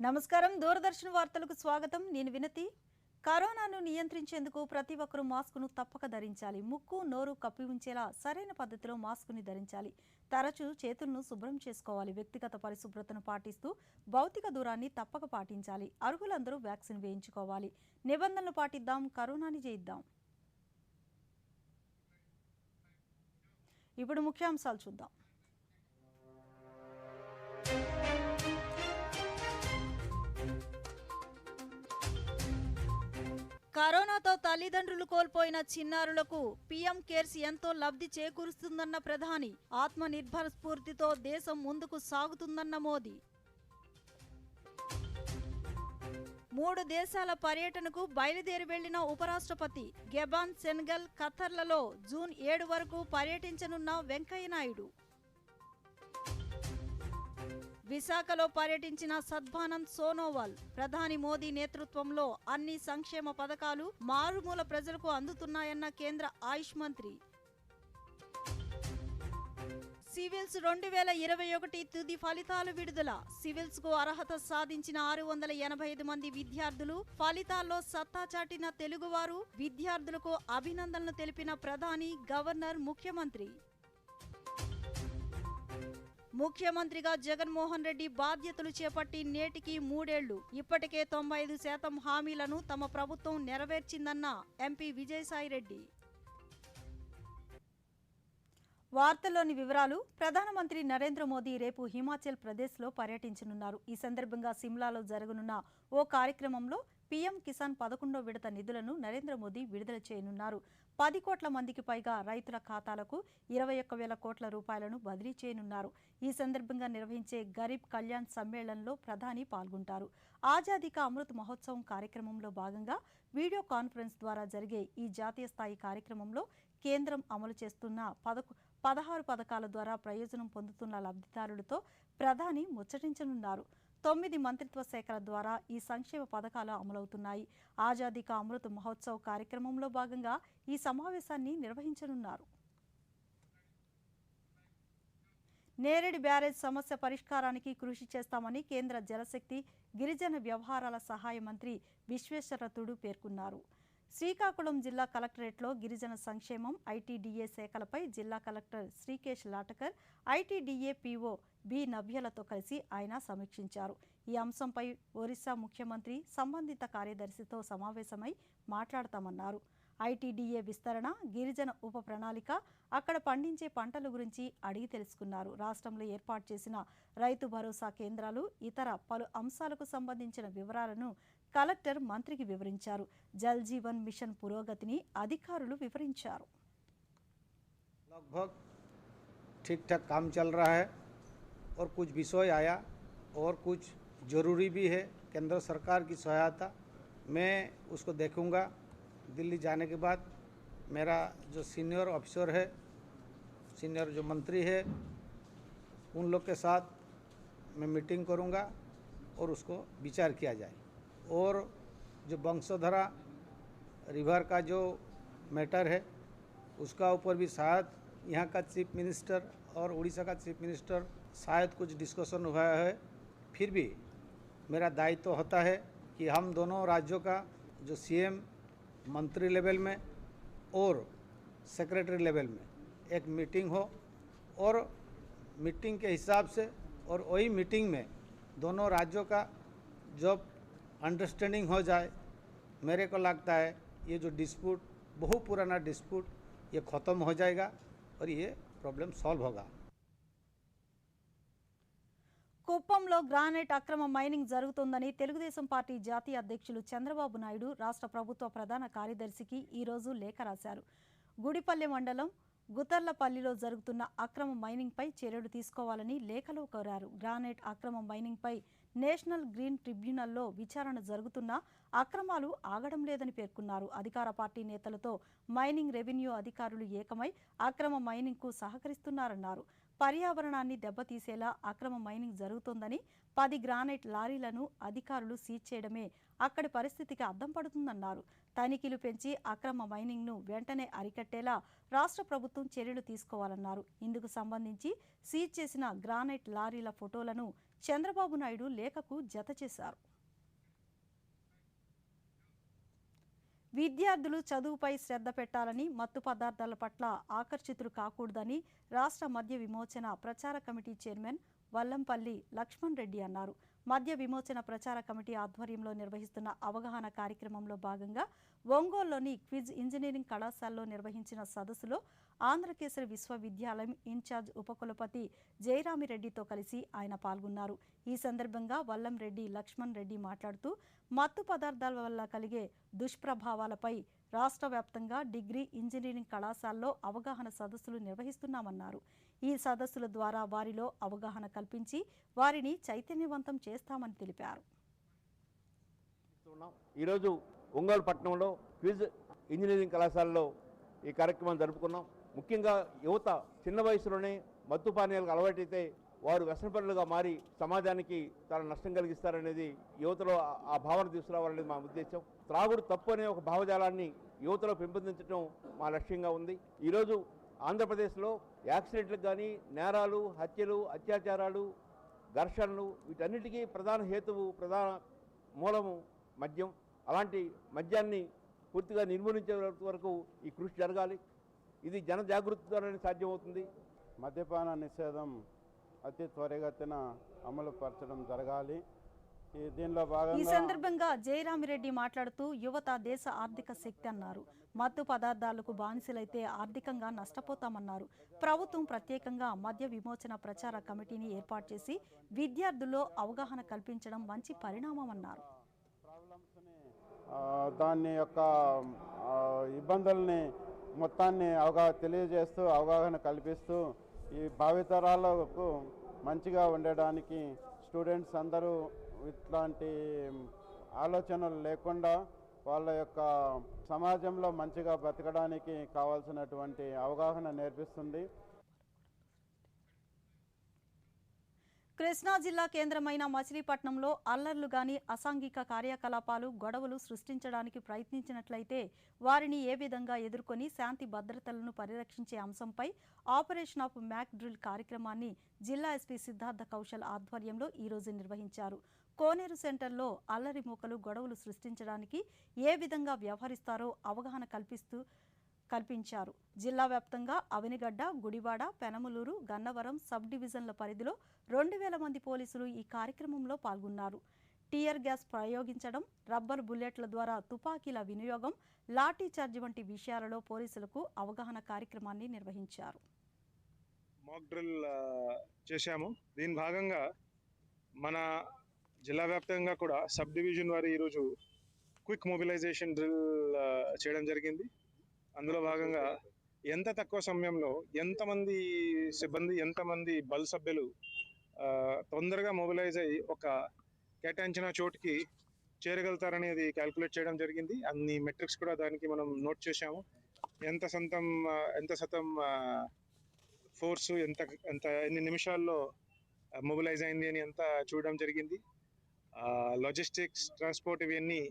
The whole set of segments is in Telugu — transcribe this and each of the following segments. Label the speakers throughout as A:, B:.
A: నమస్కారం దూరదర్శన్ వార్తలకు స్వాగతం నేను వినతి కరోనాను నియంత్రించేందుకు ప్రతి ఒక్కరూ మాస్కును తప్పక ధరించాలి ముక్కు నోరు కప్పి ఉంచేలా సరైన పద్ధతిలో మాస్కుని ధరించాలి తరచూ చేతులను శుభ్రం చేసుకోవాలి వ్యక్తిగత పరిశుభ్రతను పాటిస్తూ భౌతిక దూరాన్ని తప్పక పాటించాలి అర్హులందరూ వ్యాక్సిన్ వేయించుకోవాలి నిబంధనలు పాటిద్దాం కరోనాని జయిద్దాం ఇప్పుడు ముఖ్యాంశాలు చూద్దాం కరోనాతో తల్లిదండ్రులు కోల్పోయిన చిన్నారులకు పీఎం కేర్స్ ఎంతో లబ్ధి చేకూరుస్తుందన్న ప్రధాని ఆత్మనిర్భర్ స్ఫూర్తితో దేశం ముందుకు సాగుతుందన్న మోదీ 3 దేశాల పర్యటనకు బయలుదేరి వెళ్లిన ఉపరాష్ట్రపతి గెబాన్ సెనెగల్ ఖతర్లలో జూన్ 7 వరకు పర్యటించనున్న వెంకయ్యనాయుడు విశాఖలో పర్యటించిన సద్భానంద్ సోనోవాల్ ప్రధాని మోదీ నేతృత్వంలో అన్ని సంక్షేమ పథకాలు మారుమూల ప్రజలకు అందుతున్నాయన్న కేంద్ర ఆయుష్ మంత్రి సివిల్స్ 2021 తుది ఫలితాలు విడుదల సివిల్స్ కు అర్హత సాధించిన 685 మంది విద్యార్థులు ఫలితాల్లో సత్తా చాటిన తెలుగువారు విద్యార్థులకు అభినందనలు తెలిపిన ప్రధాని గవర్నర్ ముఖ్యమంత్రి ముఖ్యమంత్రిగా జగన్మోహన్ రెడ్డి బాధ్యతలు చేపట్టి నేటికి 3 ఏళ్లు ఇప్పటికే 95% హామీలను తమ ప్రభుత్వం నెరవేర్చిందన్న ఎంపీ విజయసాయిరెడ్డి వార్తల్లోని వివరాలు ప్రధానమంత్రి నరేంద్ర మోదీ రేపు హిమాచల్ ప్రదేశ్లో పర్యటించనున్నారు ఈ సందర్భంగా సిమ్లాలో జరగనున్న ఓ కార్యక్రమంలో పీఎం కిసాన్ 11వ విడత నిధులను నరేంద్ర మోదీ విడుదల చేయనున్నారు 10 కోట్ల మందికి పైగా రైతుల ఖాతాలకు 21,000 కోట్ల రూపాయలను బదిలీ చేయనున్నారు ఈ సందర్భంగా నిర్వహించే గరీబ్ కళ్యాణ్ సమ్మేళనంలో ప్రధాని పాల్గొంటారు ఆజాదీ కా అమృత్ మహోత్సవం కార్యక్రమంలో భాగంగా వీడియో కాన్ఫరెన్స్ ద్వారా జరిగే ఈ జాతీయ స్థాయి కార్యక్రమంలో కేంద్రం అమలు చేస్తున్న 16 పథకాల ద్వారా ప్రయోజనం పొందుతున్న లబ్ధిదారులతో ప్రధాని ముచ్చటించనున్నారు 9 మంత్రిత్వ శాఖల ద్వారా ఈ సంక్షేమ పథకాలు అమలవుతున్నాయి ఆజాదీ కా అమృత్ మహోత్సవ్ కార్యక్రమంలో భాగంగా ఈ సమావేశాన్ని నిర్వహించనున్నారు నేరేడి బ్యారేజ్ సమస్య పరిష్కారానికి కృషి చేస్తామని కేంద్ర జలశక్తి గిరిజన వ్యవహారాల సహాయ మంత్రి విశ్వేశ్వరతుడు పేర్కొన్నారు శ్రీకాకుళం జిల్లా కలెక్టరేట్లో గిరిజన సంక్షేమం ఐటీడీఏ శాఖలపై జిల్లా collector Srikesh Latkar ITDA PO B నవ్యలతో కలిసి ఆయన సమీక్షించారు ఈ అంశంపై ఒరిస్సా ముఖ్యమంత్రి సంబంధిత కార్యదర్శితో సమావేశమై మాట్లాడతామన్నారు ఐటీడీఏ విస్తరణ గిరిజన ఉప ప్రణాళిక అక్కడ పండించే పంటల గురించి అడిగి తెలుసుకున్నారు రాష్ట్రంలో ఏర్పాటు చేసిన రైతు భరోసా కేంద్రాలు ఇతర పలు అంశాలకు సంబంధించిన వివరాలను కలెక్టర్ మంత్రికి వివరించారు జల్ జీవన్ మిషన్ పురోగతిని అధికారులు వివరించారు
B: लगभग ठीक ठाक काम चल रहा है और कुछ विषय आया और कुछ ज़रूरी भी है केंद्र सरकार की सहायता मैं उसको देखूंगा दिल्ली जाने के बाद मेरा जो सीनियर ऑफिसर है सीनियर जो मंत्री है उन लोग के साथ मैं मीटिंग करूंगा और उसको विचार किया जाए और जो वंशोधरा रिवर का जो मैटर है उसका ऊपर भी शायद यहाँ का चीफ मिनिस्टर और उड़ीसा का चीफ मिनिस्टर शायद कुछ डिस्कशन हुआ है फिर भी मेरा दायित्व तो होता है कि हम दोनों राज्यों का जो सीएम मंत्री लेवल में और सेक्रेटरी लेवल में एक मीटिंग हो और मीटिंग के हिसाब से और वही मीटिंग में दोनों राज्यों का जब अंडरस्टैंडिंग हो जाए मेरे को लगता है ये जो डिस्प्यूट बहुत पुराना डिस्प्यूट ये ख़त्म हो जाएगा और ये प्रॉब्लम सॉल्व होगा
A: కుప్పంలో గ్రానైట్ అక్రమ మైనింగ్ జరుగుతోందని తెలుగుదేశం పార్టీ జాతీయ అధ్యక్షులు చంద్రబాబు నాయుడు రాష్ట్ర ప్రభుత్వ ప్రధాన కార్యదర్శికి ఈ రోజు లేఖ రాశారు గుడిపల్లె మండలం గుతర్లపల్లిలో జరుగుతున్న అక్రమ మైనింగ్ పై చర్యలు తీసుకోవాలని లేఖలో కోరారు గ్రానైట్ అక్రమ మైనింగ్ పై నేషనల్ గ్రీన్ ట్రిబ్యునల్లో విచారణ జరుగుతున్నా అక్రమాలు ఆగడం లేదని పేర్కొన్నారు అధికార పార్టీ నేతలతో మైనింగ్ రెవెన్యూ అధికారులు ఏకమై అక్రమ మైనింగ్ కు సహకరిస్తున్నారన్నారు పర్యావరణాన్ని దెబ్బతీసేలా అక్రమ మైనింగ్ జరుగుతోందని 10 గ్రానైట్ లారీలను అధికారులు సీజ్ చేయడమే అక్కడి పరిస్థితికి అద్దం పడుతుందన్నారు తనిఖీలు పెంచి అక్రమ మైనింగ్ను వెంటనే అరికట్టేలా రాష్ట్ర ప్రభుత్వం చర్యలు తీసుకోవాలన్నారు ఇందుకు సంబంధించి సీజ్ చేసిన గ్రానైట్ లారీల ఫోటోలను చంద్రబాబు నాయుడు లేఖకు జతచేశారు. విద్యార్థులు చదువుపై శ్రద్ధ పెట్టాలని, మత్తు పదార్థాల పట్ల ఆకర్షితులు కాకూడదని రాష్ట్ర మద్య విమోచన ప్రచార కమిటీ చైర్మన్ వల్లంపల్లి లక్ష్మణ్ రెడ్డి అన్నారు. మద్య విమోచన ప్రచార కమిటీ ఆధ్వర్యంలో నిర్వహిస్తున్న అవగాహన కార్యక్రమంలో భాగంగా ఒంగోలులోని క్విజ్ ఇంజనీరింగ్ కళాశాలలో నిర్వహించిన సదస్సులో ఆంధ్రకేసరి విశ్వవిద్యాలయం ఇన్ఛార్జ్ ఉపకులపతి జయరామిరెడ్డితో కలిసి ఆయన పాల్గొన్నారు. ఈ సందర్భంగా వల్లంరెడ్డి లక్ష్మణ్ రెడ్డి మాట్లాడుతూ మత్తు పదార్థాల వల్ల కలిగే దుష్ప్రభావాలపై రాష్ట్ర వ్యాప్తంగా డిగ్రీ, ఇంజనీరింగ్ కళాశాలలో అవగాహన సదస్సులు నిర్వహిస్తున్నామన్నారు. ఈ సదస్సుల ద్వారా వారిలో అవగాహన కల్పించి వారిని చైతన్యవంతం చేస్తామని తెలిపారు.
C: ఈరోజు ఒంగోలు పట్టణంలో క్విజ్ ఇంజనీరింగ్ కళాశాలలో ఈ కార్యక్రమం జరుపుకున్నాం. ముఖ్యంగా యువత చిన్న వయసులోనే మత్తు పానీయాలకు అలవాటైతే వారు వ్యసనపరులుగా మారి సమాజానికి చాలా నష్టం కలిగిస్తారనేది యువతలో ఆ భావన తీసుకురావాలనేది మా ఉద్దేశం. త్రాగుడు తప్పు అనే ఒక భావజాలాన్ని యువతలో పెంపొందించడం మా లక్ష్యంగా ఉంది. ఈరోజు ఆంధ్రప్రదేశ్లో యాక్సిడెంట్లకు కానీ నేరాలు, హత్యలు, అత్యాచారాలు, ఘర్షణలు వీటన్నిటికీ ప్రధాన హేతువు, ప్రధాన మూలము మద్యం. అలాంటి మద్యాన్ని పూర్తిగా నిర్మూలించే వరకు ఈ కృషి జరగాలి. ఇది జన జాగృతి ద్వారానే సాధ్యమవుతుంది.
D: మద్యపాన నిషేధం అతి త్వరగతిన అమలు పరచడం జరగాలి. దీనిలో
A: ఈ
D: భాగంగా
A: సందర్భంగా జయరామిరెడ్డి మాట్లాడుతూ యువత దేశ ఆర్థిక శక్తి అన్నారు. మత్తు పదార్థాలకు బానిసలైతే ఆర్థికంగా నష్టపోతామన్నారు. ప్రభుత్వం ప్రత్యేకంగా మద్య విమోచన ప్రచార కమిటీని ఏర్పాటు చేసి విద్యార్థుల్లో అవగాహన కల్పించడం మంచి పరిణామమన్నారు.
D: దాని యొక్క ఇబ్బందుల్ని మొత్తాన్ని తెలియజేస్తూ అవగాహన కల్పిస్తూ ఈ భావితరాలకు మంచిగా ఉండడానికి స్టూడెంట్స్ అందరూ ఇట్లాంటి ఆలోచనలు లేకుండా వాళ్ళ యొక్క సమాజంలో మంచిగా బ్రతకడానికి కావాల్సినటువంటి అవగాహన నేర్పిస్తుంది.
A: కృష్ణా జిల్లా కేంద్రమైన మచిలీపట్నంలో అల్లర్లు గాని, అసాంఘిక కార్యకలాపాలు, గొడవలు సృష్టించడానికి ప్రయత్నించినట్లయితే వారిని ఏ విధంగా ఎదుర్కొని శాంతి భద్రతలను పరిరక్షించే అంశంపై ఆపరేషన్ ఆఫ్ మ్యాక్ డ్రిల్ కార్యక్రమాన్ని జిల్లా ఎస్పీ సిద్ధార్థ కౌశల్ ఆధ్వర్యంలో ఈరోజు నిర్వహించారు. కోనేరు సెంటర్లో అల్లరి మూకలు గొడవలు సృష్టించడానికి ఏ విధంగా వ్యవహరిస్తారో అవగాహన కల్పించారు. జిల్లా వ్యాప్తంగా అవనిగడ్డ, గుడివాడ, పెనమలూరు, గన్నవరం సబ్ డివిజన్ల పరిధిలో 2000 మంది పోలీసులు ఈ కార్యక్రమంలో పాల్గొన్నారు. టియర్ గ్యాస్ ప్రయోగించడం, రబ్బర్ బుల్లెట్ల ద్వారా తుపాకీల వినియోగం, లాఠీ చార్జ్ వంటి విషయాలలో పోలీసులకు అవగాహన కార్యక్రమాన్ని నిర్వహించారు.
E: మాక్ డ్రిల్ చేశాము. దీని భాగంగా మన జిల్లా వ్యాప్తంగా కూడా సబ్ డివిజన్ వారు ఈరోజు క్విక్ మొబిలైజేషన్ డ్రిల్ చేయడం జరిగింది. అందులో భాగంగా ఎంత తక్కువ సమయంలో ఎంతమంది సిబ్బంది, ఎంతమంది బల్ సభ్యులు తొందరగా మొబిలైజ్ అయ్యి ఒక కేటాయించిన చోటుకి చేరగలుగుతారనేది క్యాల్కులేట్ చేయడం జరిగింది. అన్ని మెట్రిక్స్ కూడా దానికి మనం నోట్ చేశాము. ఎంత శాతం ఫోర్సు ఎన్ని నిమిషాల్లో మొబిలైజ్ అయింది అని అంతా చూడడం జరిగింది. లాజిస్టిక్స్, ట్రాన్స్పోర్ట్ ఇవన్నీ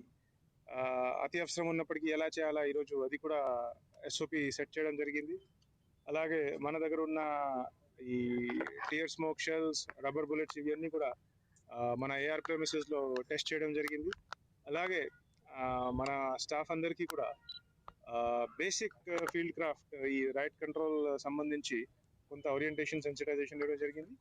E: అతి అవసరం ఉన్నప్పటికీ ఎలా చేయాలా ఈరోజు అది కూడా ఎస్ఓపి సెట్ చేయడం జరిగింది. అలాగే మన దగ్గర ఉన్న ఈ tear smoke shells, rubber bullets ఇవన్నీ కూడా మన ఏఆర్ ప్రెమిసెస్లో టెస్ట్ చేయడం జరిగింది. అలాగే మన స్టాఫ్ అందరికీ కూడా బేసిక్ ఫీల్డ్ క్రాఫ్ట్, ఈ రైట్ కంట్రోల్ సంబంధించి కొంత ఓరియంటేషన్, సెన్సిటైజేషన్ ఇవ్వడం జరిగింది.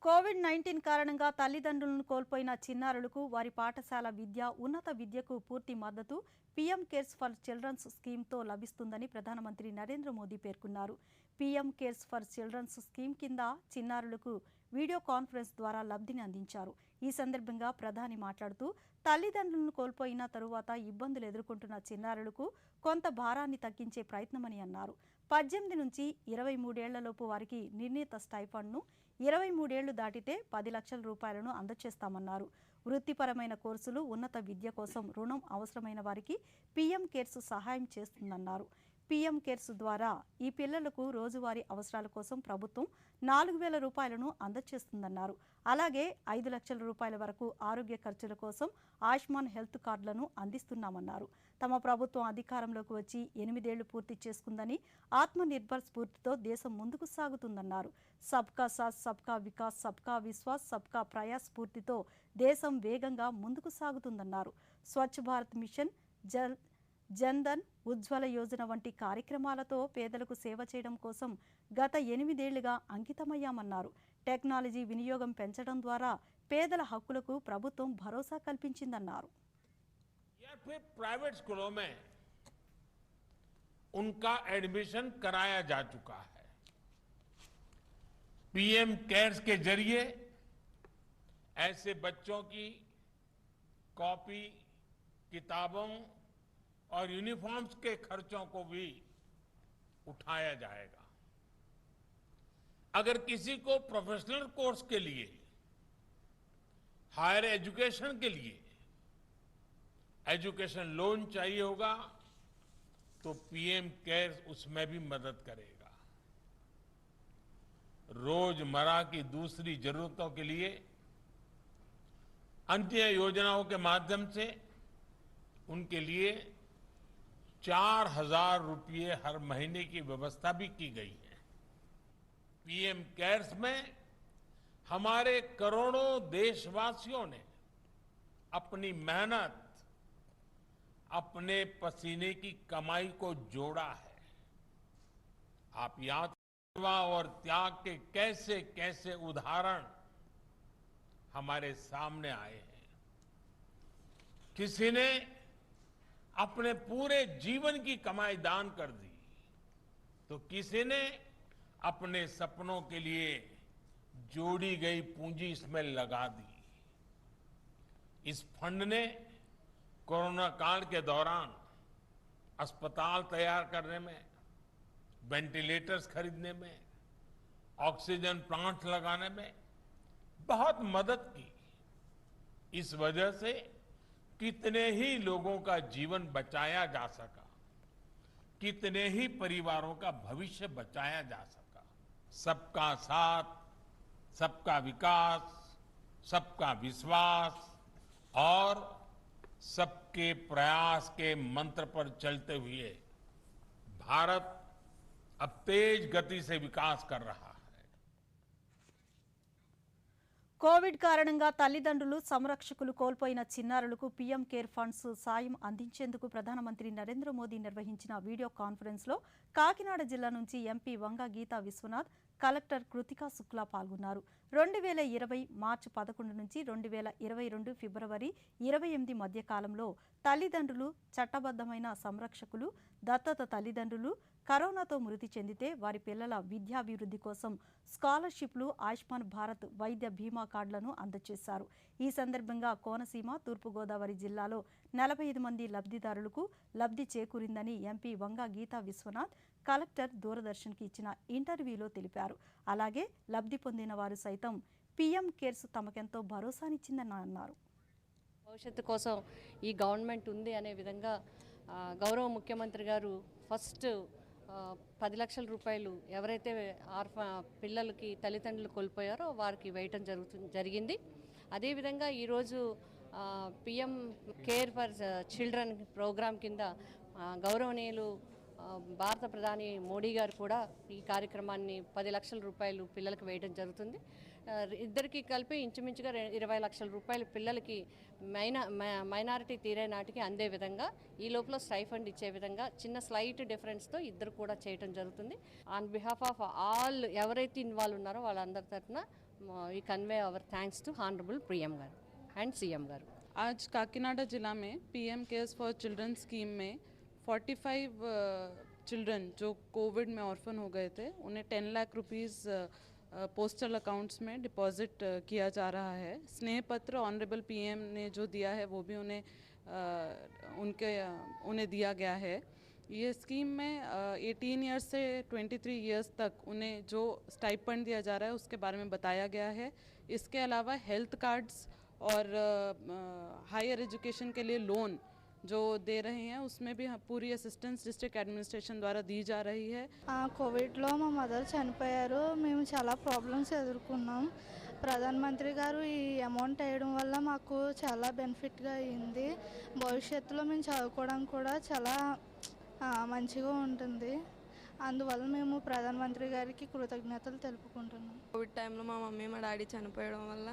A: కోవిడ్-19 కారణంగా తల్లిదండ్రులను కోల్పోయిన చిన్నారులకు వారి పాఠశాల విద్య, ఉన్నత విద్యకు పూర్తి మద్దతు పీఎం కేర్స్ ఫర్ చిల్డ్రన్స్ స్కీమ్తో లభిస్తుందని ప్రధానమంత్రి నరేంద్ర మోదీ పేర్కొన్నారు. PM cares for childrens scheme కింద చిన్నారులకు వీడియో కాన్ఫరెన్స్ ద్వారా లబ్ధిని అందించారు. ఈ సందర్భంగా ప్రధాని మాట్లాడుతూ తల్లిదండ్రులను కోల్పోయిన తరువాత ఇబ్బందులు ఎదుర్కొంటున్న చిన్నారులకు కొంత భారాన్ని తగ్గించే ప్రయత్నమని అన్నారు. 18 నుంచి 23 ఏళ్లలోపు వారికి నిర్ణీత స్టైఫండ్ను, 23 ఏళ్లు దాటితే 10 లక్షల రూపాయలను అందజేస్తామన్నారు. వృత్తిపరమైన కోర్సులు, ఉన్నత విద్య కోసం రుణం అవసరమైన వారికి పీఎం కేర్స్ సహాయం చేస్తుందన్నారు. పీఎం కేర్స్ ద్వారా ఈ పిల్లలకు రోజువారీ అవసరాల కోసం ప్రభుత్వం 4,000 రూపాయలను అందజేస్తుందన్నారు. అలాగే 5 లక్షల రూపాయల వరకు ఆరోగ్య ఖర్చుల కోసం ఆయుష్మాన్ హెల్త్ కార్డులను అందిస్తున్నామన్నారు. తమ ప్రభుత్వం అధికారంలోకి వచ్చి 8 ఏళ్లు పూర్తి చేసుకుందని, ఆత్మనిర్భర్ స్ఫూర్తితో దేశం ముందుకు సాగుతుందన్నారు. సబ్కా సాథ్, సబ్కా వికాస్, సబ్కా విశ్వాస్, సబ్కా ప్రయాస్ స్ఫూర్తితో దేశం వేగంగా ముందుకు సాగుతుందన్నారు. స్వచ్ఛ భారత్ మిషన్, జన్ధన్, ఉజ్వల యోజన వంటి కార్యక్రమాలతో పేదలకు సేవ చేయడం కోసం గత 8 ఏళ్లుగా అంకితమయ్యామన్నారు. టెక్నాలజీ వినియోగం పెంచడం ద్వారా పేదల హక్కులకు ప్రభుత్వం భరోసా కల్పించిందన్నారు.
F: फिर प्राइवेट स्कूलों में उनका एडमिशन कराया जा चुका है। पीएम केयर्स के जरिए ऐसे बच्चों की कॉपी, किताबों और यूनिफॉर्म्स के खर्चों को भी उठाया जाएगा। अगर किसी को प्रोफेशनल कोर्स के लिए, हायर एजुकेशन के लिए एजुकेशन लोन चाहिए होगा तो पीएम केयर्स उसमें भी मदद करेगा। रोजमर्रा की दूसरी जरूरतों के लिए अन्य योजनाओं के माध्यम से उनके लिए 4,000 रुपये हर महीने की व्यवस्था भी की गई है। पीएम केयर्स में हमारे करोड़ों देशवासियों ने अपनी मेहनत, अपने पसीने की कमाई को जोड़ा है। आप याद सेवा और त्याग के कैसे कैसे उदाहरण हमारे सामने आए हैं। किसी ने अपने पूरे जीवन की कमाई दान कर दी, तो किसी ने अपने सपनों के लिए जोड़ी गई पूंजी इसमें लगा दी। इस फंड ने कोरोना काल के दौरान अस्पताल तैयार करने में, वेंटिलेटर्स खरीदने में, ऑक्सीजन प्लांट लगाने में बहुत मदद की। इस वजह से कितने ही लोगों का जीवन बचाया जा सका, कितने ही परिवारों का भविष्य बचाया जा सका। सबका साथ, सबका विकास, सबका विश्वास और सबके प्रयास के मंत्र पर चलते हुए भारत अब तेज गति से विकास कर रहा है।
A: కోవిడ్ కారణంగా తల్లిదండ్రులు, సంరక్షకులు కోల్పోయిన చిన్నారులకు పీఎం కేర్ ఫండ్స్ సాయం అందించేందుకు ప్రధానమంత్రి నరేంద్ర మోదీ నిర్వహించిన వీడియో కాన్ఫరెన్స్లో కాకినాడ జిల్లా నుంచి ఎంపీ వంగ గీతా విశ్వనాథ్, కలెక్టర్ కృతికా శుక్లా పాల్గొన్నారు. 2020 మార్చి 11 నుంచి 2022 ఫిబ్రవరి 28 మధ్య కాలంలో తల్లిదండ్రులు, చట్టబద్ధమైన సంరక్షకులు, దత్తత తల్లిదండ్రులు కరోనాతో మృతి చెందితే వారి పిల్లల విద్యాభివృద్ధి కోసం స్కాలర్షిప్లు, ఆయుష్మాన్ భారత్ వైద్య బీమా కార్డులను అందజేశారు. ఈ సందర్భంగా కోనసీమ, తూర్పుగోదావరి జిల్లాలో 45 మంది లబ్ధిదారులకు లబ్ధి చేకూరిందని ఎంపీ వంగ గీతా విశ్వనాథ్ కలెక్టర్ దూరదర్శన్కి ఇచ్చిన ఇంటర్వ్యూలో తెలిపారు. అలాగే లబ్ధి పొందిన వారు సైతం పీఎం కేర్స్ తమకెంతో భరోసానిచ్చిందని అన్నారు.
G: భవిష్యత్తు కోసం ఈ గవర్నమెంట్ ఉంది అనే విధంగా గౌరవ ముఖ్యమంత్రి గారు ఫస్ట్ 10 లక్షల రూపాయలు ఎవరైతే పిల్లలకి తల్లిదండ్రులు కోల్పోయారో వారికి వేయటం జరిగింది. అదేవిధంగా ఈరోజు PM care for children program కింద గౌరవనీయులు భారత ప్రధాని మోడీ గారు కూడా ఈ కార్యక్రమాన్ని 10 లక్షల రూపాయలు పిల్లలకు వేయడం జరుగుతుంది. ఇద్దరికి కలిపి ఇంచుమించుగా 20 లక్షల రూపాయలు పిల్లలకి మైనారిటీ తీరే నాటికి అందే విధంగా ఈ లోపల స్టైఫండ్ ఇచ్చే విధంగా చిన్న స్లైట్ డిఫరెన్స్తో ఇద్దరు కూడా చేయడం జరుగుతుంది. ఆన్ బిహాఫ్ ఆఫ్ ఆల్ ఎవరైతే ఇన్వాల్వ్ ఉన్నారో వాళ్ళందరి తరఫున ఈ convey our thanks to honourable PM గారు అండ్ सीएम గారు.
H: आज काकीनाडा जिला में PM cares for children scheme में 45 चिल्ड्रन जो कोविड में ऑर्फन हो गए थे उन्हें 10 लाख रुपीज़ पोस्टल अकाउंट्स में डिपॉजिट किया जा रहा है. स्नेह पत्र ऑनरेबल पीएम ने जो दिया है वो भी उन्हें दिया गया है. ये स्कीम में 18 ईयर्स से 23 ईयर्स तक उन्हें जो स्टाइपेंड दिया जा रहा है उसके बारे में बताया गया है. इसके अलावा हेल्थ कार्ड्स और हायर एजुकेशन के लिए लोन जो दे रहे हैं उसमें भी पूरी असिस्टेंस डिस्ट्रिक्ट एडमिनिस्ट्रेशन द्वारा दी जा रही है.
I: కోవిడ్లో మా మదర్ చనిపోయారు. మేము చాలా ప్రాబ్లమ్స్ ఎదుర్కొన్నాం. ప్రధానమంత్రి గారు ఈ అమౌంట్ వేయడం వల్ల మాకు చాలా బెనిఫిట్గా అయింది. భవిష్యత్తులో మేము చదువుకోవడానికి కూడా చాలా మంచిగా ఉంటుంది. అందువల్ల మేము ప్రధానమంత్రి గారికి కృతజ్ఞతలు తెలుపుకుంటున్నాం.
J: కోవిడ్ టైంలో మా మమ్మీ మా డాడీ చనిపోయడం వల్ల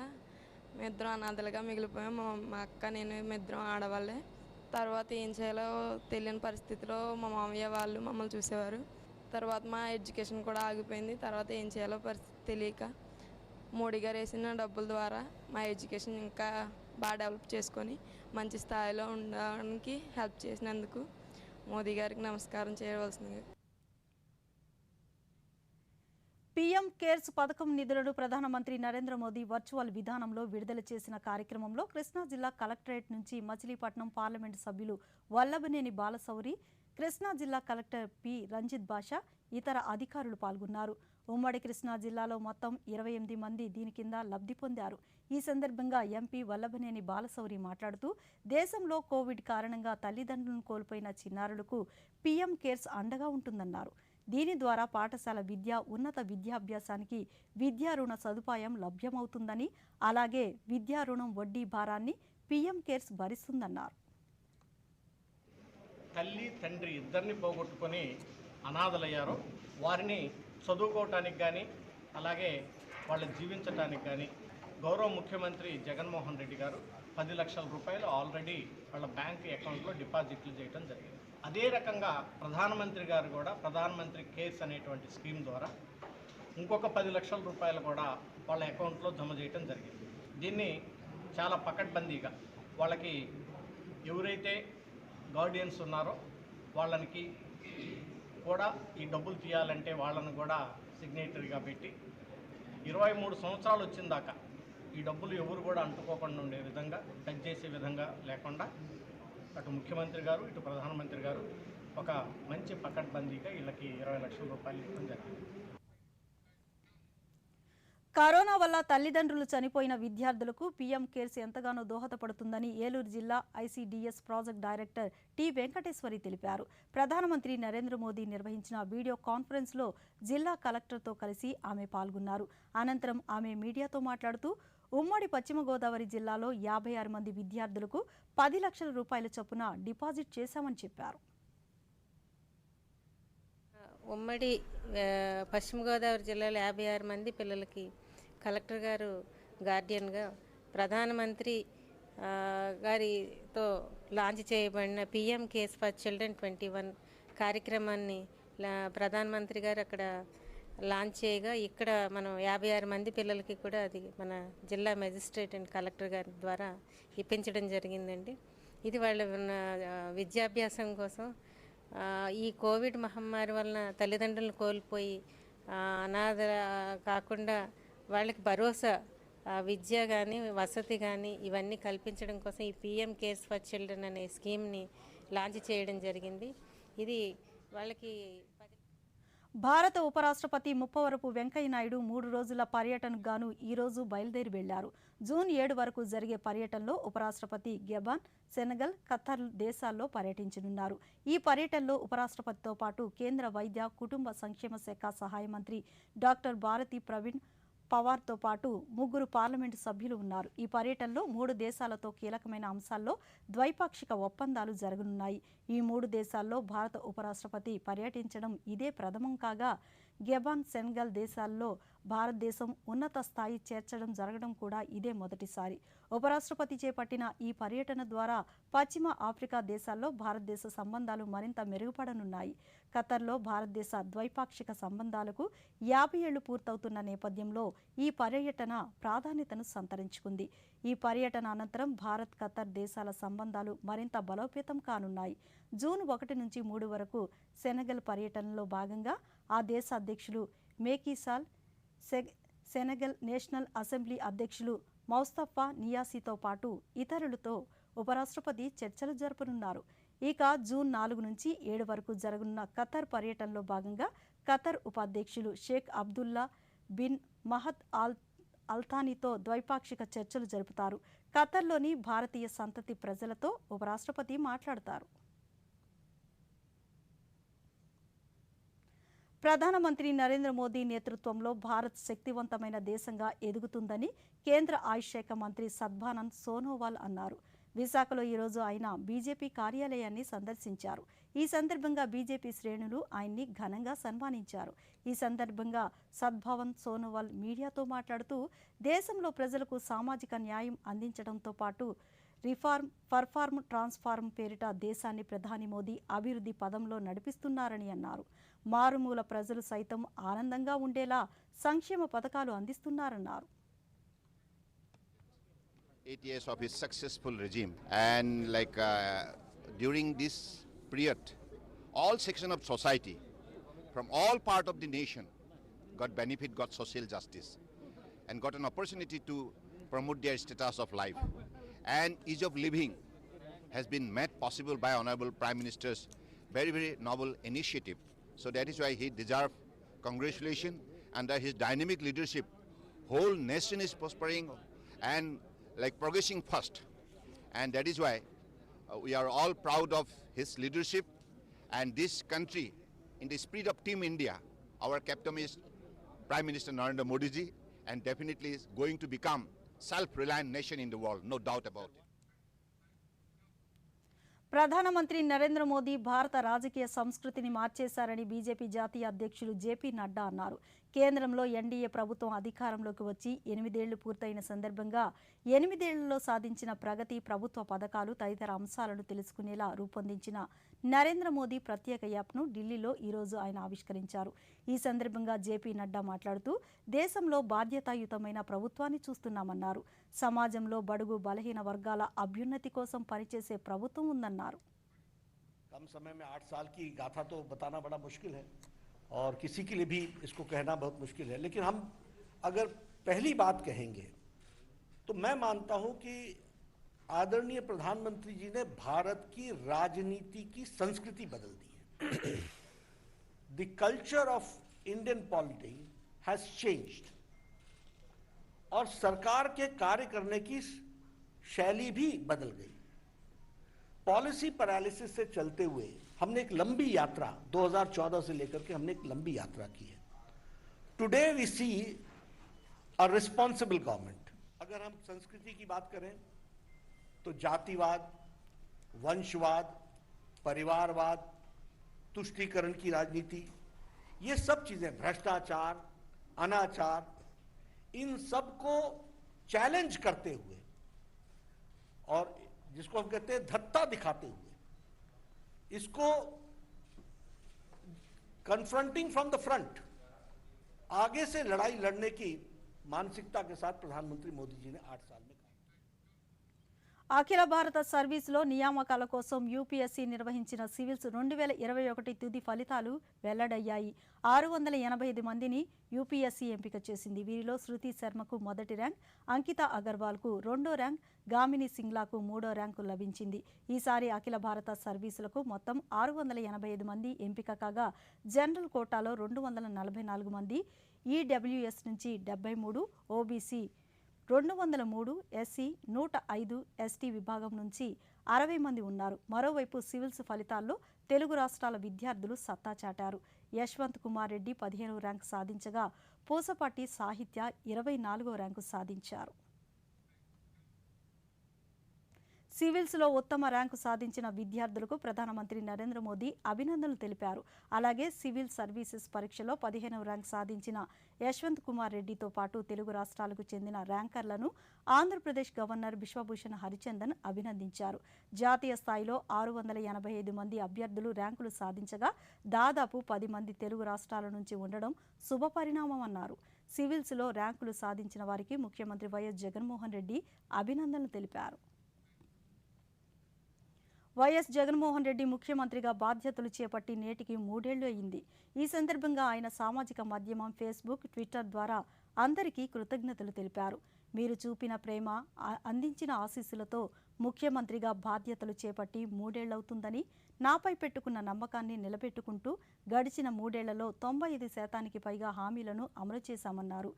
J: మేము ఇద్దరం అనాథలుగా మిగిలిపోయాం. మా అక్క నేను ఇద్దరం ఆడవాళ్ళే. తర్వాత ఏం చేయాలో తెలియని పరిస్థితిలో మా మామయ్య వాళ్ళు మమ్మల్ని చూసేవారు. తర్వాత మా ఎడ్యుకేషన్ కూడా ఆగిపోయింది. తర్వాత ఏం చేయాలో పరిస్థితి తెలియక మోడీ గారు వేసిన డబ్బుల ద్వారా మా ఎడ్యుకేషన్ ఇంకా బాగా డెవలప్ చేసుకొని మంచి స్థాయిలో ఉండడానికి హెల్ప్ చేసినందుకు మోదీ గారికి నమస్కారం చేయవలసింది.
A: పీఎం కేర్స్ పథకం నిధులను ప్రధానమంత్రి నరేంద్ర మోదీ వర్చువల్ విధానంలో విడుదల చేసిన కార్యక్రమంలో కృష్ణా జిల్లా కలెక్టరేట్ నుంచి మచిలీపట్నం పార్లమెంటు సభ్యులు వల్లభనేని బాలశౌరి, కృష్ణా జిల్లా కలెక్టర్ పి రంజిత్ బాషా, ఇతర అధికారులు పాల్గొన్నారు. ఉమ్మడి కృష్ణా జిల్లాలో మొత్తం 28 మంది దీని కింద లబ్ధి పొందారు. ఈ సందర్భంగా ఎంపీ వల్లభనేని బాలశౌరి మాట్లాడుతూ దేశంలో కోవిడ్ కారణంగా తల్లిదండ్రులను కోల్పోయిన చిన్నారులకు పీఎం కేర్స్ అండగా ఉంటుందన్నారు. దీని ద్వారా పాఠశాల విద్య, ఉన్నత విద్యాభ్యాసానికి విద్యా రుణ సదుపాయం లభ్యమవుతుందని, అలాగే విద్యా రుణం వడ్డీ భారాన్ని పీఎం కేర్స్ భరిస్తుందన్నారు.
K: తల్లి తండ్రి ఇద్దరిని పోగొట్టుకొని అనాథలయ్యారో వారిని చదువుకోవటానికి కానీ అలాగే వాళ్ళ జీవించడానికి కానీ గౌరవ ముఖ్యమంత్రి జగన్మోహన్ రెడ్డి గారు 10 లక్షల రూపాయలు ఆల్రెడీ వాళ్ళ బ్యాంక్ అకౌంట్లో డిపాజిట్లు చేయడం జరిగింది. అదే రకంగా ప్రధానమంత్రి గారు కూడా ప్రధానమంత్రి కేర్స్ అనేటువంటి స్కీమ్ ద్వారా ఇంకొక 10 లక్షల రూపాయలు కూడా వాళ్ళ అకౌంట్లో జమ చేయడం జరిగింది. దీన్ని చాలా పకడ్బందీగా వాళ్ళకి ఎవరైతే గార్డియన్స్ ఉన్నారో వాళ్ళకి కూడా ఈ డబ్బులు తీయాలంటే వాళ్ళను కూడా సిగ్నేటరీగా పెట్టి 23 సంవత్సరాలు వచ్చిన దాకా ఈ డబ్బులు ఎవరు కూడా అంటుకోకుండా ఉండే విధంగా టచ్ చేసే విధంగా లేకుండా అటు ముఖ్యమంత్రి గారు ఇటు ప్రధానమంత్రి గారు ఒక మంచి పకడ్బందీగా వీళ్ళకి 20 లక్షల రూపాయలు ఇవ్వడం జరిగింది.
A: కరోనా వల్ల తల్లిదండ్రులు చనిపోయిన విద్యార్థులకు పీఎం కేర్స్ ఎంతగానో దోహదపడుతుందని ఏలూరు జిల్లా ICDS project director T Venkateswari తెలిపారు. ప్రధానమంత్రి నరేంద్ర మోదీ నిర్వహించిన వీడియో కాన్ఫరెన్స్లో జిల్లా కలెక్టర్తో కలిసి ఆమె పాల్గొన్నారు. అనంతరం ఆమె మీడియాతో మాట్లాడుతూ ఉమ్మడి పశ్చిమ గోదావరి జిల్లాలో 56 మంది విద్యార్థులకు 10 లక్షల రూపాయల చొప్పున డిపాజిట్ చేశామని చెప్పారు.
L: ఉమ్మడి పశ్చిమ గోదావరి జిల్లాలో 56 మంది పిల్లలకి కలెక్టర్ గారు గార్డియన్గా ప్రధానమంత్రి గారితో లాంచ్ చేయబడిన పీఎం కేర్స్ ఫర్ చిల్డ్రన్ 21 కార్యక్రమాన్ని ప్రధానమంత్రి గారు అక్కడ లాంచ్ చేయగా ఇక్కడ మనం 56 మంది పిల్లలకి కూడా అది మన జిల్లా మెజిస్ట్రేట్ అండ్ కలెక్టర్ గారి ద్వారా ఇప్పించడం జరిగిందండి. ఇది వాళ్ళ విద్యాభ్యాసం కోసం ఈ కోవిడ్ మహమ్మారి వలన తల్లిదండ్రులను కోల్పోయి అనాథ కాకుండా వాళ్ళకి భరోసా విద్య కానీ వసతి కానీ ఇవన్నీ కల్పించడం కోసం ఈ పీఎం కేర్స్ ఫర్ చిల్డ్రన్ అనే స్కీమ్ని లాంచ్ చేయడం జరిగింది. ఇది వాళ్ళకి
A: భారత ఉపరాష్ట్రపతి ముప్పవరపు వెంకయ్యనాయుడు 3 రోజుల పర్యటనకు గాను ఈరోజు బయలుదేరి వెళ్లారు. జూన్ 7 వరకు జరిగే పర్యటనలో ఉపరాష్ట్రపతి గెబాన్, సెనగల్, ఖతార్ దేశాల్లో పర్యటించనున్నారు. ఈ పర్యటనలో ఉపరాష్ట్రపతితో పాటు కేంద్ర వైద్య కుటుంబ సంక్షేమ శాఖ సహాయ మంత్రి డాక్టర్ భారతి ప్రవీణ్ పవార్తో పాటు 3 పార్లమెంటు సభ్యులు ఉన్నారు. ఈ పర్యటనలో 3 దేశాలతో కీలకమైన అంశాల్లో ద్వైపాక్షిక ఒప్పందాలు జరగనున్నాయి. ఈ 3 దేశాల్లో భారత ఉపరాష్ట్రపతి పర్యటించడం ఇదే ప్రథమం కాగా గెబాన్, సెనగల్ దేశాల్లో భారతదేశం ఉన్నత స్థాయి చేర్చడం జరగడం కూడా ఇదే మొదటిసారి. ఉపరాష్ట్రపతి చేపట్టిన ఈ పర్యటన ద్వారా పశ్చిమ ఆఫ్రికా దేశాల్లో భారతదేశ సంబంధాలు మరింత మెరుగుపడనున్నాయి. ఖతార్లో భారతదేశ ద్వైపాక్షిక సంబంధాలకు 50 ఏళ్లు పూర్తవుతున్న నేపథ్యంలో ఈ పర్యటన ప్రాధాన్యతను సంతరించుకుంది. ఈ పర్యటన అనంతరం భారత్ ఖతార్ దేశాల సంబంధాలు మరింత బలోపేతం కానున్నాయి. జూన్ 1 నుంచి 3 వరకు సెనగల్ పర్యటనలో భాగంగా ఆ దేశ అధ్యక్షులు మేకీ సాల్, సెనగల్ నేషనల్ అసెంబ్లీ అధ్యక్షులు మౌస్తఫా నియాసీతో పాటు ఇతరులతో ఉపరాష్ట్రపతి చర్చలు జరపనున్నారు. ఇక జూన్ 4 నుంచి 7 వరకు జరగనున్న ఖతార్ పర్యటనలో భాగంగా ఖతార్ ఉపాధ్యక్షులు షేక్ అబ్దుల్లా బిన్ మహద్ అల్థానీతో ద్వైపాక్షిక చర్చలు జరుపుతారు. ఖతార్లోని భారతీయ సంతతి ప్రజలతో ఉపరాష్ట్రపతి మాట్లాడతారు. ప్రధానమంత్రి నరేంద్ర మోదీ నేతృత్వంలో భారత్ శక్తివంతమైన దేశంగా ఎదుగుతుందని కేంద్ర ఆయుష్ శాఖ మంత్రి సర్బానంద్ సోనోవాల్ అన్నారు. విశాఖలో ఈరోజు ఆయన బీజేపీ కార్యాలయాన్ని సందర్శించారు. ఈ సందర్భంగా బీజేపీ శ్రేణులు ఆయన్ని ఘనంగా సన్మానించారు. ఈ సందర్భంగా సద్భావన్ సోనోవాల్ మీడియాతో మాట్లాడుతూ దేశంలో ప్రజలకు సామాజిక న్యాయం అందించడంతో పాటు రిఫార్మ్, పర్ఫార్మ్, ట్రాన్స్ఫార్మ్ పేరిట దేశాన్ని ప్రధాని మోదీ అభివృద్ధి పదంలో నడిపిస్తున్నారని అన్నారు. మారుమూల ప్రజలు సైతం ఆనందంగా ఉండేలా సంక్షేమ పథకాలు అందిస్తున్నారన్నారు.
M: 8 years of his successful regime, and during this period all section of society from all part of the nation got benefit, got social justice, and got an opportunity to promote their status of life, and ease of living has been made possible by Honorable Prime Minister's very noble initiative. So that is why he deserves congratulations. Under his dynamic leadership, whole nation is prospering and progressing fast, and that is why we are all proud of his leadership. And this country, in the spirit of Team India, our captain is Prime Minister Narendra Modi ji, and definitely is going to become self-reliant nation in the world, no doubt about it.
A: ప్రధానమంత్రి నరేంద్ర మోదీ భారత రాజకీయ సంస్కృతిని మార్చేశారని బీజేపీ జాతీయ అధ్యక్షులు జేపీ నడ్డా అన్నారు. కేంద్రంలో ఎన్డీఏ ప్రభుత్వం అధికారంలోకి వచ్చి 8 ఏళ్లు పూర్తయిన సందర్భంగా 8 ఏళ్లలో సాధించిన ప్రగతి, ప్రభుత్వ పథకాలు తదితర అంశాలను తెలుసుకునేలా రూపొందించిన నరేంద్ర మోదీ ప్రత్యేక యాప్ను ఢిల్లీలో ఈరోజు ఆయన ఆవిష్కరించారు. ఈ సందర్భంగా జేపీ నడ్డా మాట్లాడుతూ దేశంలో బాధ్యతాయుతమైన ప్రభుత్వాన్ని చూస్తున్నామన్నారు. సమాజంలో బడుగు బలహీన వర్గాల అభ్యున్నతి కోసం పనిచేసే ప్రభుత్వం ఉందన్నారు.
N: कम समय में 8 साल की गाथा तो बताना बड़ा मुश्किल है और किसी के लिए भी इसको कहना बहुत मुश्किल है, लेकिन हम अगर पहली बात कहेंगे तो मैं मानता हूं कि आदरणीय प्रधानमंत्री जी ने भारत की राजनीति की संस्कृति बदल दी है. The culture of Indian politics has changed और सरकार के कार्य करने की शैली भी बदल गई. पॉलिसी पैरालिसिस से चलते हुए हमने एक लंबी यात्रा 2014 से लेकर के हमने एक लंबी यात्रा की है. Today we see a responsible government. अगर हम संस्कृति की बात करें तो जातिवाद, वंशवाद, परिवारवाद, तुष्टीकरण की राजनीति, ये सब चीजें, भ्रष्टाचार, अनाचार, इन सब को चैलेंज करते हुए और जिसको हम कहते हैं धत्ता दिखाते हुए, इसको कन्फ्रंटिंग फ्रॉम द फ्रंट, आगे से लड़ाई लड़ने की मानसिकता के साथ प्रधानमंत्री मोदी जी ने 8 साल में
A: అఖిల భారత సర్వీసులో నియామకాల కోసం యూపీఎస్సీ నిర్వహించిన సివిల్స్ 2021 తుది ఫలితాలు వెల్లడయ్యాయి. 685 మందిని యూపీఎస్సీ ఎంపిక చేసింది. వీరిలో శృతి శర్మకు మొదటి ర్యాంక్, అంకిత అగర్వాల్కు 2వ ర్యాంక్, గామిని సింగ్లాకు 3వ ర్యాంకు లభించింది. ఈసారి అఖిల భారత సర్వీసులకు మొత్తం 685 మంది ఎంపిక కాగా జనరల్ కోటాలో 244 మంది, ఈడబ్ల్యూఎస్ నుంచి 73, ఓబీసీ 203, ఎస్సీ 105, ఎస్టీ విభాగం నుంచి 60 మంది ఉన్నారు. మరోవైపు సివిల్స్ ఫలితాల్లో తెలుగు రాష్ట్రాల విద్యార్థులు సత్తా చాటారు. యశ్వంత్ కుమార్ రెడ్డి 15వ ర్యాంకు సాధించగా పూసపాటి సాహిత్య 24వ ర్యాంకు సాధించారు. సివిల్స్లో ఉత్తమ ర్యాంకు సాధించిన విద్యార్థులకు ప్రధానమంత్రి నరేంద్ర మోదీ అభినందనలు తెలిపారు. అలాగే సివిల్ సర్వీసెస్ పరీక్షలో 15వ ర్యాంకు సాధించిన యశ్వంత్ కుమార్ రెడ్డితో పాటు తెలుగు రాష్ట్రాలకు చెందిన ర్యాంకర్లను ఆంధ్రప్రదేశ్ గవర్నర్ బిశ్వభూషణ్ హరిచందన్ అభినందించారు. జాతీయ స్థాయిలో 685 మంది అభ్యర్థులు ర్యాంకులు సాధించగా దాదాపు 10 మంది తెలుగు రాష్ట్రాల నుంచి ఉండడం శుభపరిణామమన్నారు. సివిల్స్లో ర్యాంకులు సాధించిన వారికి ముఖ్యమంత్రి వైఎస్ జగన్మోహన్ రెడ్డి అభినందనలు తెలిపారు. వైఎస్ జగన్మోహన్ రెడ్డి ముఖ్యమంత్రిగా బాధ్యతలు చేపట్టి నేటికి 3 ఏళ్లు అయింది. ఈ సందర్భంగా ఆయన సామాజిక మాధ్యమం ఫేస్బుక్, ట్విట్టర్ ద్వారా అందరికీ కృతజ్ఞతలు తెలిపారు. మీరు చూపిన ప్రేమ, అందించిన ఆశీస్సులతో ముఖ్యమంత్రిగా బాధ్యతలు చేపట్టి 3 ఏళ్లవుతుందని, నాపై పెట్టుకున్న నమ్మకాన్ని నిలబెట్టుకుంటూ గడిచిన 3 ఏళ్లలో 95% పైగా హామీలను అమలు చేశామన్నారు.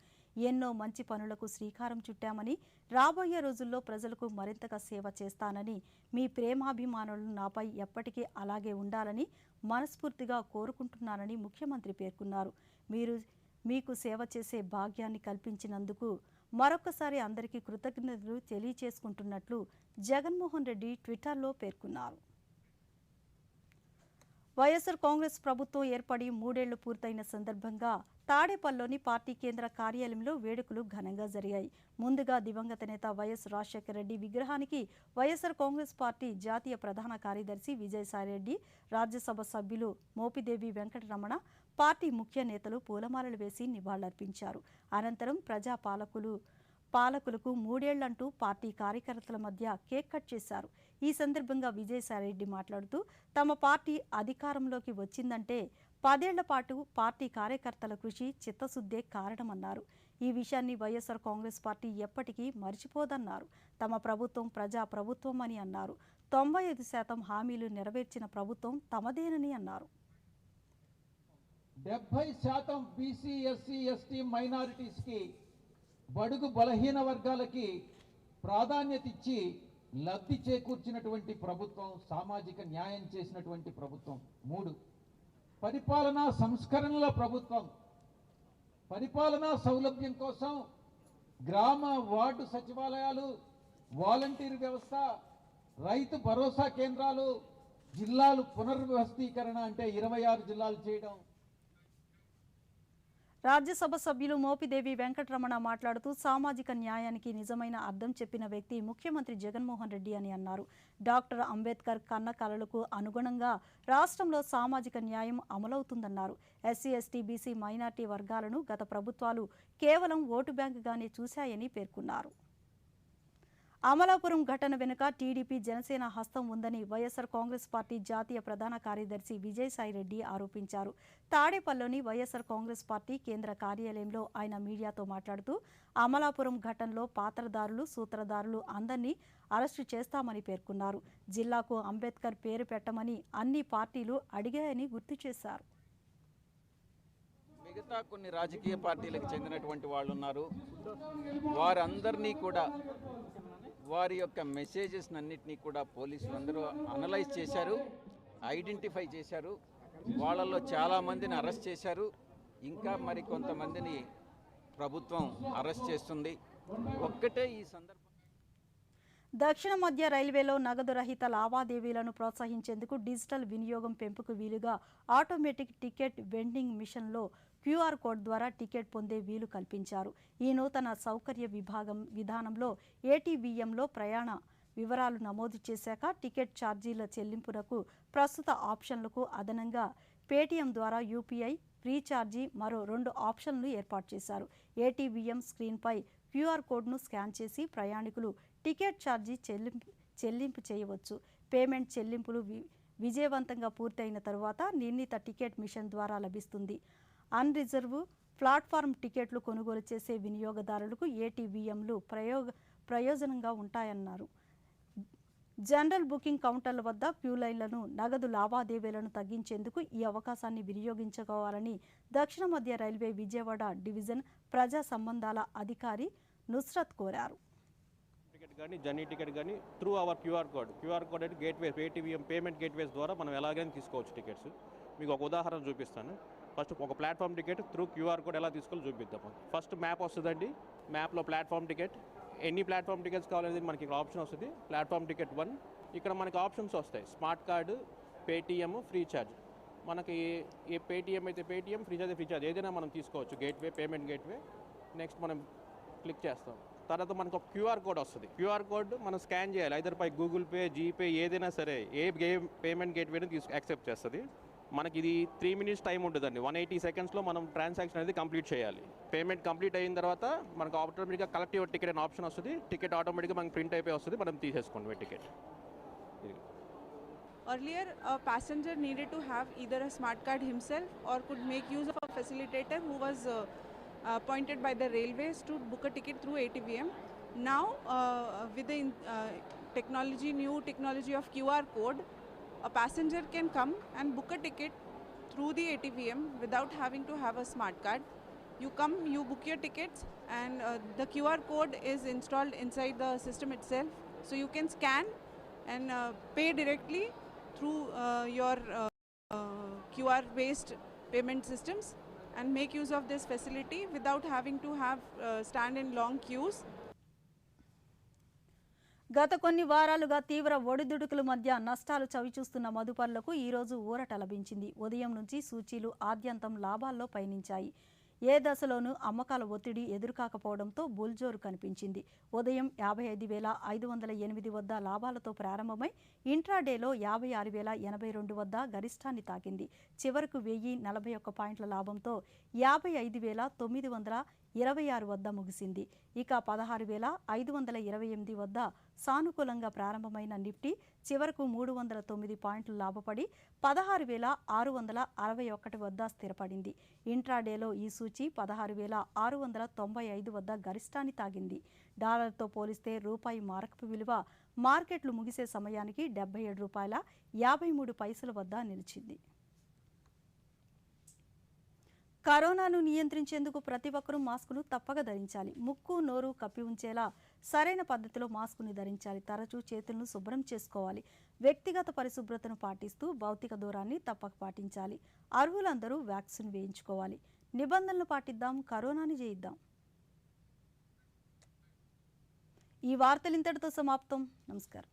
A: ఎన్నో మంచి పనులకు శ్రీకారం చుట్టామని, రాబోయే రోజుల్లో ప్రజలకు మరింతగా సేవ చేస్తానని, మీ ప్రేమాభిమానులు నాపై ఎప్పటికీ అలాగే ఉండాలని మనస్ఫూర్తిగా కోరుకుంటున్నానని ముఖ్యమంత్రి పేర్కొన్నారు. మీకు సేవ చేసే భాగ్యాన్ని కల్పించినందుకు మరొకసారి అందరికీ కృతజ్ఞతలు తెలియచేసుకుంటున్నట్లు జగన్మోహన్ రెడ్డి ట్విట్టర్లో పేర్కొన్నారు. వైఎస్ఆర్ కాంగ్రెస్ ప్రభుత్వం ఏర్పడి 3 ఏళ్లు పూర్తయిన సందర్భంగా తాడేపల్లిలోని పార్టీ కేంద్ర కార్యాలయంలో వేడుకలు ఘనంగా జరిగాయి. ముందుగా దివంగత నేత వైఎస్ రాజశేఖర రెడ్డి విగ్రహానికి వైఎస్ఆర్ కాంగ్రెస్ పార్టీ జాతీయ ప్రధాన కార్యదర్శి విజయసాయిరెడ్డి, రాజ్యసభ సభ్యులు మోపిదేవి వెంకటరమణ, పార్టీ ముఖ్య నేతలు పూలమాలలు వేసి నివాళులర్పించారు. అనంతరం పాలకులకు 3 ఏళ్లంటూ పార్టీ కార్యకర్తల మధ్య కేక్ కట్ చేశారు. ఈ సందర్భంగా విజయసాయిరెడ్డి మాట్లాడుతూ, తమ పార్టీ అధికారంలోకి వచ్చిందంటే 10 ఏళ్ల పాటు పార్టీ కార్యకర్తల కృషి, చిత్తశుద్ధే కారణమన్నారు. ఈ విషయాన్ని వైఎస్ఆర్ కాంగ్రెస్ పార్టీ ఎప్పటికీ మర్చిపోదన్నారు. తమ ప్రభుత్వం ప్రజా ప్రభుత్వం అని అన్నారు. 95% హామీలు నెరవేర్చిన ప్రభుత్వం తమదేనని అన్నారు.
O: 70% బీసీ, ఎస్సీ, ఎస్టీ, మైనారిటీస్కి, బడుగు బలహీన వర్గాలకి ప్రాధాన్యత ఇచ్చి లబ్ధి చేకూర్చినటువంటి ప్రభుత్వం, సామాజిక న్యాయం చేసినటువంటి ప్రభుత్వం. 3, పరిపాలనా సంస్కరణల ప్రభుత్వం. పరిపాలనా సౌలభ్యం కోసం గ్రామ వార్డు సచివాలయాలు, వాలంటీర్ వ్యవస్థ, రైతు భరోసా కేంద్రాలు, జిల్లాలు పునర్వ్యవస్థీకరణ అంటే 26 జిల్లాలు చేయడం.
A: రాజ్యసభ సభ్యులు మోపిదేవి వెంకటరమణ మాట్లాడుతూ, సామాజిక న్యాయానికి నిజమైన అర్థం చెప్పిన వ్యక్తి ముఖ్యమంత్రి జగన్మోహన్ రెడ్డి అని అన్నారు. డాక్టర్ అంబేద్కర్ కన్న కలలకు అనుగుణంగా రాష్ట్రంలో సామాజిక న్యాయం అమలవుతుందన్నారు. ఎస్సీ, ఎస్టీ, బీసీ, మైనార్టీ వర్గాలను గత ప్రభుత్వాలు కేవలం ఓటు బ్యాంకుగానే చూశాయని పేర్కొన్నారు. అమలాపురం ఘటన వెనుక టీడీపీ, జనసేన హస్తం ఉందని వైఎస్ఆర్ కాంగ్రెస్ పార్టీ జాతీయ ప్రధాన కార్యదర్శి విజయసాయిరెడ్డి ఆరోపించారు. తాడేపల్లిలోని వైఎస్ఆర్ కాంగ్రెస్ పార్టీ కేంద్ర కార్యాలయంలో ఆయన మీడియాతో మాట్లాడుతూ, అమలాపురం ఘటనలో పాత్రదారులు, సూత్రధారులు అందరినీ అరెస్టు చేస్తామని పేర్కొన్నారు. జిల్లాకు అంబేద్కర్ పేరు పెట్టమని అన్ని పార్టీలు అడిగాయని గుర్తు చేశారు.
P: మిగతా కొన్ని రాజకీయ పార్టీలకు చెందినటువంటి వాళ్ళు ఉన్నారు. వారందరినీ కూడా, వారి యొక్క మెసేజెస్ అన్నిటినీ కూడా పోలీసులు అందరూ అనలైజ్ చేశారు, ఐడెంటిఫై చేశారు. వాళ్ళల్లో చాలామందిని అరెస్ట్ చేశారు. ఇంకా మరి కొంతమందిని ప్రభుత్వం అరెస్ట్ చేస్తుంది. ఒక్కటే ఈ సందర్భం,
A: దక్షిణ మధ్య రైల్వేలో నగదు రహిత లావాదేవీలను ప్రోత్సహించేందుకు డిజిటల్ వినియోగం పెంపుకు వీలుగా ఆటోమేటిక్ టికెట్ వెండింగ్ మిషన్లో క్యూఆర్ కోడ్ ద్వారా టికెట్ పొందే వీలు కల్పించారు. ఈ నూతన సౌకర్య విధానంలో ఏటీవీఎంలో ప్రయాణ వివరాలు నమోదు చేశాక టికెట్ ఛార్జీల చెల్లింపునకు ప్రస్తుత ఆప్షన్లకు అదనంగా పేటీఎం ద్వారా యూపీఐ, ఫ్రీ ఛార్జీ మరో 2 ఆప్షన్లు ఏర్పాటు చేశారు. ఏటీవీఎం స్క్రీన్పై క్యూఆర్ కోడ్ను స్కాన్ చేసి ప్రయాణికులు టికెట్ ఛార్జీ చెల్లింపు చేయవచ్చు. పేమెంట్ చెల్లింపులు విజయవంతంగా పూర్తయిన తరువాత నిర్ణీత టికెట్ మిషన్ ద్వారా లభిస్తుంది. అన్రిజర్వ్ ప్లాట్ఫామ్ టికెట్లు కొనుగోలు చేసే వినియోగదారులకు ఏటీవీఎంలు ప్రయోజనంగా ఉంటాయన్నారు. జనరల్ బుకింగ్ కౌంటర్ల వద్ద క్యూ లైన్లను, నగదు లావాదేవీలను తగ్గించేందుకు ఈ అవకాశాన్ని వినియోగించుకోవాలని దక్షిణ మధ్య రైల్వే విజయవాడ డివిజన్ ప్రజా సంబంధాల అధికారి నుస్రత్ కోరారు.
Q: టికెట్ కానీ, జర్నీ టికెట్ కానీ త్రూ అవర్ క్యూఆర్ కోడ్ అంటే గేట్వేస్, ఏటీవీఎం పేమెంట్ గేట్వేస్ ద్వారా మనం ఎలాగైనా తీసుకోవచ్చు టికెట్స్. మీకు ఒక ఉదాహరణ చూపిస్తాను. ఫస్ట్ ఒక platform ticket through QR code ఎలా తీసుకోవాలో చూపిద్దాం. ఫస్ట్ మ్యాప్ వస్తుందండి. మ్యాప్లో ప్లాట్ఫామ్ టికెట్, ఎన్ని ప్లాట్ఫామ్ టికెట్స్ కావాలనేది మనకి ఇక్కడ ఆప్షన్ వస్తుంది. ప్లాట్ఫామ్ టికెట్ 1, ఇక్కడ మనకి ఆప్షన్స్ వస్తాయి. Smart card, Paytm, free charge. మనకి ఏ పేటీఎం అయితే Paytm, free charge free charge, ఏదైనా మనం తీసుకోవచ్చు. Gateway, payment gateway. నెక్స్ట్ మనం క్లిక్ చేస్తాం. తర్వాత మనకు ఒక క్యూఆర్ కోడ్ వస్తుంది. క్యూఆర్ కోడ్ మనం స్కాన్ చేయాలి. ఐదర్ పై గూగుల్ పే, జీపే, ఏదైనా సరే ఏ పేమెంట్ గేట్వేని యాక్సెప్ట్ చేస్తుంది. మనకి ఇది 3 minutes టైం ఉంటుందండి. 180 secondsలో మనం ట్రాన్సాక్షన్ అనేది కంప్లీట్ చేయాలి. పేమెంట్ కంప్లీట్ అయిన తర్వాత మనకు ఆటోమేటిక్గా కలెక్ట్ యువర్ టికెట్ అనే ఆప్షన్ వస్తుంది. టికెట్ ఆటోమేటిక్గా మనకి ప్రింట్ అయిపోయి వస్తుంది. మనం తీసేసుకోండి ticket.
R: Earlier, a passenger needed to have either a smart card himself or could make use of a facilitator who was appointed by the railways to book a ticket through ATVM. Now, with the new technology of QR code, a passenger can come and book a ticket through the ATVM without having to have a smart card. You come, you book your tickets, and the QR code is installed inside the system itself. So you can scan and pay directly through your QR-based payment systems and make use of this facility without having to have stand in long queues.
A: గత కొన్ని వారాలుగా తీవ్ర ఒడిదుడుకుల మధ్య నష్టాలు చవిచూస్తున్న మదుపర్లకు ఈరోజు ఊరట లభించింది. ఉదయం నుంచి సూచీలు ఆద్యంతం లాభాల్లో పయనించాయి. ఏ దశలోనూ అమ్మకాల ఒత్తిడి ఎదురుకాకపోవడంతో బుల్జోరు కనిపించింది. ఉదయం 55,508 వద్ద లాభాలతో ప్రారంభమై ఇంట్రాడేలో 56,082 వద్ద గరిష్టాన్ని తాకింది. చివరకు 1,041 పాయింట్ల లాభంతో 55,926 వద్ద ముగిసింది. ఇక 16,528 వద్ద సానుకూలంగా ప్రారంభమైన నిఫ్టీ చివరకు 309 పాయింట్లు లాభపడి 16,661 వద్ద స్థిరపడింది. ఇంట్రాడేలో ఈ సూచీ 16,695 వద్ద గరిష్టాన్ని తాగింది. డాలర్తో పోలిస్తే రూపాయి మారకపు విలువ మార్కెట్లు ముగిసే సమయానికి ₹77.53 వద్ద నిలిచింది. కరోనాను నియంత్రించేందుకు ప్రతి ఒక్కరూ మాస్కును తప్పక ధరించాలి. ముక్కు నోరు కప్పి ఉంచేలా సరైన పద్ధతిలో మాస్కుని ధరించాలి. తరచూ చేతులను శుభ్రం చేసుకోవాలి. వ్యక్తిగత పరిశుభ్రతను పాటిస్తూ భౌతిక దూరాన్ని తప్పక పాటించాలి. అర్హులందరూ వ్యాక్సిన్ వేయించుకోవాలి. నిబంధనలు పాటిద్దాం, కరోనాని జయిద్దాం. ఈ వార్తలు ఇంతటితో సమాప్తం. నమస్కారం.